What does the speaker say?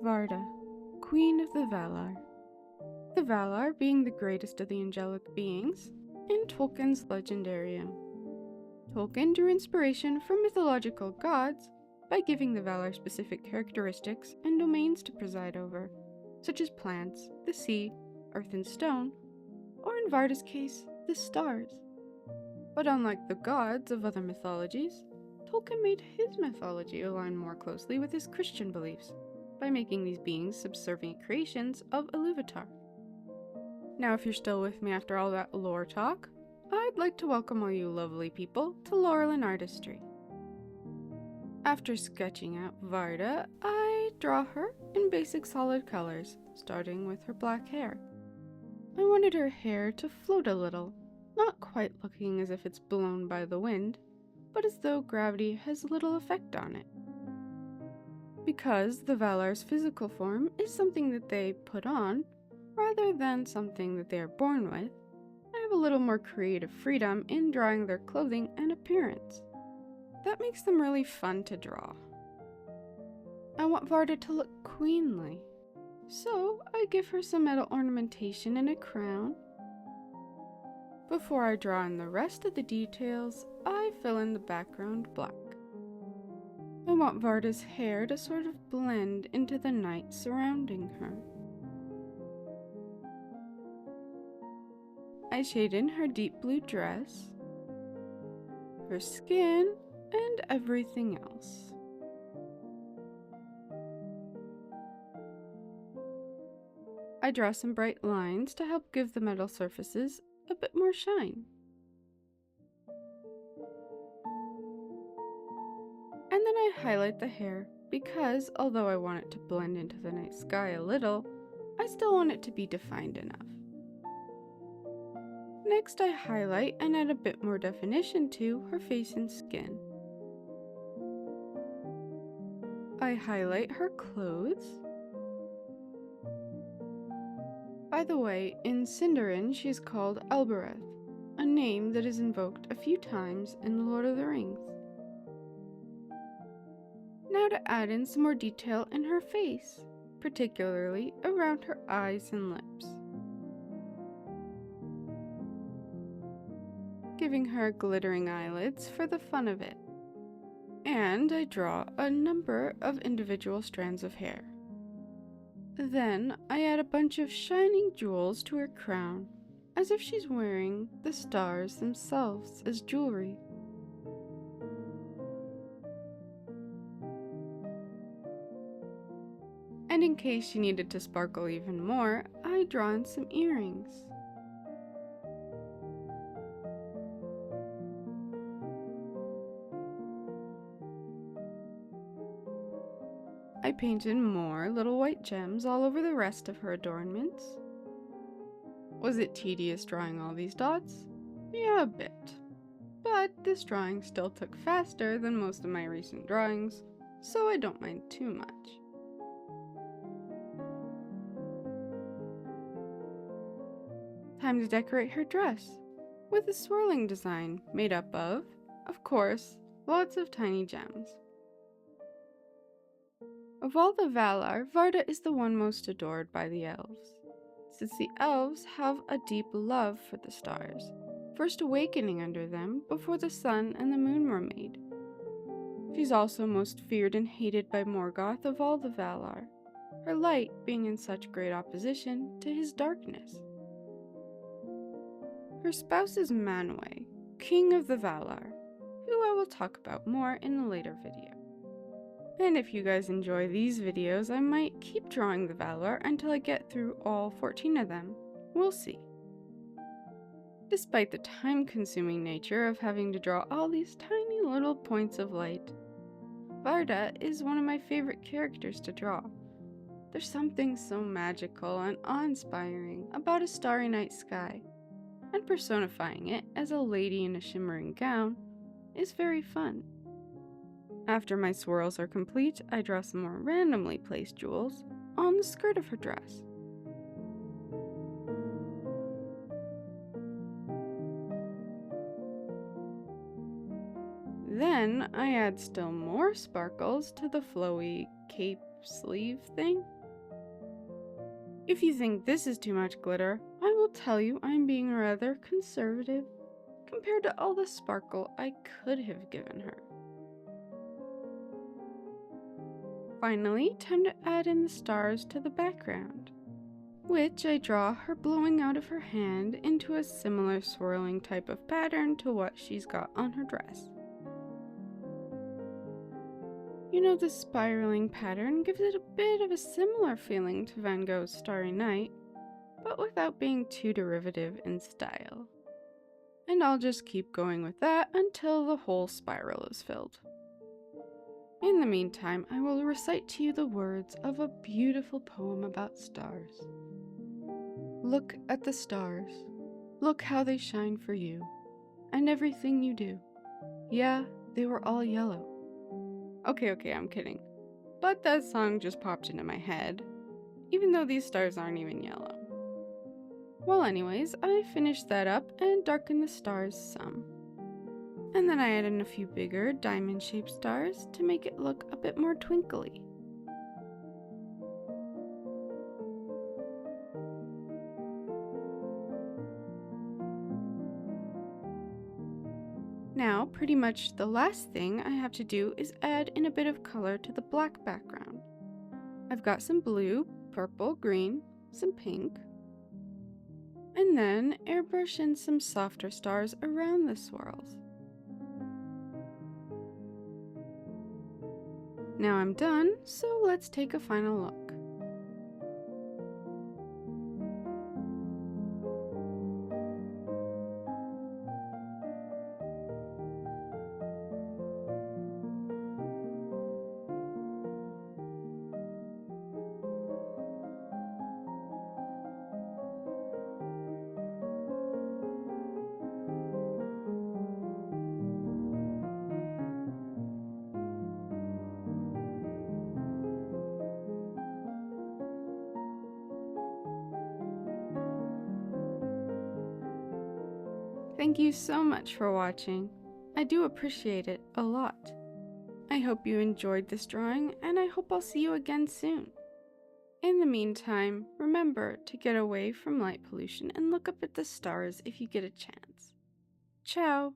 Varda, Queen of the Valar. The Valar being the greatest of the angelic beings in Tolkien's Legendarium. Tolkien drew inspiration from mythological gods by giving the Valar specific characteristics and domains to preside over, such as plants, the sea, earth and stone, or in Varda's case, the stars. But unlike the gods of other mythologies, Tolkien made his mythology align more closely with his Christian beliefs by making these beings subservient creations of Iluvatar. Now, if you're still with me after all that lore talk, I'd like to welcome all you lovely people to Laurelin Artistry. After sketching out Varda, I draw her in basic solid colors, starting with her black hair. I wanted her hair to float a little, not quite looking as if it's blown by the wind, but as though gravity has little effect on it. Because the Valar's physical form is something that they put on, rather than something that they are born with, I have a little more creative freedom in drawing their clothing and appearance. That makes them really fun to draw. I want Varda to look queenly, so I give her some metal ornamentation and a crown. Before I draw in the rest of the details, I fill in the background black. I want Varda's hair to sort of blend into the night surrounding her. I shade in her deep blue dress, her skin, and everything else. I draw some bright lines to help give the metal surfaces a bit more shine. And then I highlight the hair because, although I want it to blend into the night sky a little, I still want it to be defined enough. Next, I highlight and add a bit more definition to her face and skin. I highlight her clothes. By the way, in Sindarin she's called Elbereth, a name that is invoked a few times in The Lord of the Rings. Now to add in some more detail in her face, particularly around her eyes and lips. Giving her glittering eyelids for the fun of it. And I draw a number of individual strands of hair. Then I add a bunch of shining jewels to her crown, as if she's wearing the stars themselves as jewelry. And in case she needed to sparkle even more, I draw in some earrings. I paint in more little white gems all over the rest of her adornments. Was it tedious drawing all these dots? Yeah, a bit. But this drawing still took faster than most of my recent drawings, so I don't mind too much. Time to decorate her dress with a swirling design made up of course, lots of tiny gems. Of all the Valar, Varda is the one most adored by the elves, since the elves have a deep love for the stars, first awakening under them before the sun and the moon were made. She's also most feared and hated by Morgoth of all the Valar, her light being in such great opposition to his darkness. Her spouse is Manwë, King of the Valar, who I will talk about more in a later video. And if you guys enjoy these videos, I might keep drawing the Valar until I get through all 14 of them. We'll see. Despite the time-consuming nature of having to draw all these tiny little points of light, Varda is one of my favorite characters to draw. There's something so magical and awe-inspiring about a starry night sky, and personifying it as a lady in a shimmering gown is very fun. After my swirls are complete, I draw some more randomly placed jewels on the skirt of her dress. Then I add still more sparkles to the flowy cape sleeve thing. If you think this is too much glitter, I will tell you I'm being rather conservative compared to all the sparkle I could have given her. Finally, time to add in the stars to the background, which I draw her blowing out of her hand into a similar swirling type of pattern to what she's got on her dress. You know, the spiraling pattern gives it a bit of a similar feeling to Van Gogh's Starry Night, but without being too derivative in style. And I'll just keep going with that until the whole spiral is filled. In the meantime, I will recite to you the words of a beautiful poem about stars. Look at the stars. Look how they shine for you, and everything you do. Yeah, they were all yellow. Okay, I'm kidding. But that song just popped into my head, even though these stars aren't even yellow. Well, anyways, I finished that up and darkened the stars some. And then I added in a few bigger diamond-shaped stars to make it look a bit more twinkly. Now, pretty much the last thing I have to do is add in a bit of color to the black background. I've got some blue, purple, green, some pink, and then airbrush in some softer stars around the swirls. Now I'm done, so let's take a final look. Thank you so much for watching. I do appreciate it a lot. I hope you enjoyed this drawing, and I hope I'll see you again soon. In the meantime, remember to get away from light pollution and look up at the stars if you get a chance. Ciao!